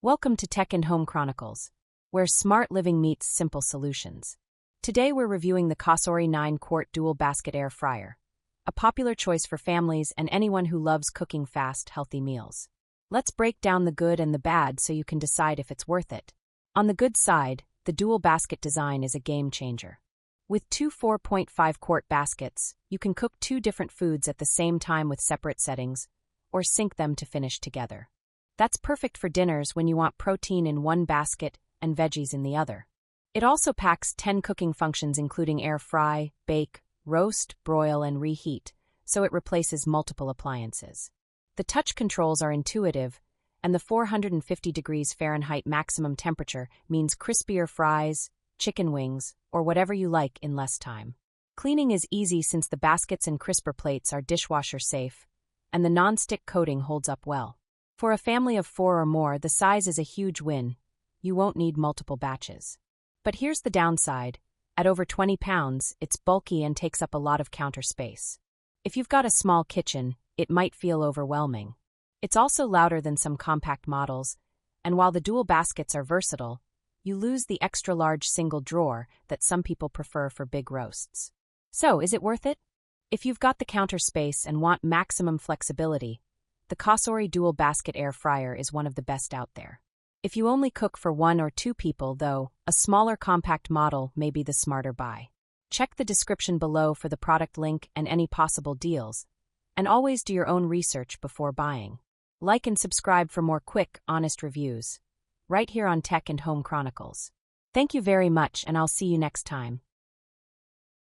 Welcome to Tech and Home Chronicles, where smart living meets simple solutions. Today we're reviewing the Cosori 9-quart dual basket air fryer, a popular choice for families and anyone who loves cooking fast, healthy meals. Let's break down the good and the bad so you can decide if it's worth it. On the good side, the dual basket design is a game changer. With two 4.5-quart baskets, you can cook two different foods at the same time with separate settings, or sync them to finish together. That's perfect for dinners when you want protein in one basket and veggies in the other. It also packs 10 cooking functions including air fry, bake, roast, broil, and reheat, so it replaces multiple appliances. The touch controls are intuitive, and the 450 degrees Fahrenheit maximum temperature means crispier fries, chicken wings, or whatever you like in less time. Cleaning is easy since the baskets and crisper plates are dishwasher-safe, and the non-stick coating holds up well. For a family of 4 or more, the size is a huge win. You won't need multiple batches. But here's the downside. At over 20 pounds, it's bulky and takes up a lot of counter space. If you've got a small kitchen, it might feel overwhelming. It's also louder than some compact models, and while the dual baskets are versatile, you lose the extra-large single drawer that some people prefer for big roasts. So, is it worth it? If you've got the counter space and want maximum flexibility, the Cosori dual basket air fryer is one of the best out there. If you only cook for 1 or 2 people, though, a smaller compact model may be the smarter buy. Check the description below for the product link and any possible deals, and always do your own research before buying. Like and subscribe for more quick, honest reviews, right here on Tech and Home Chronicles. Thank you very much, and I'll see you next time.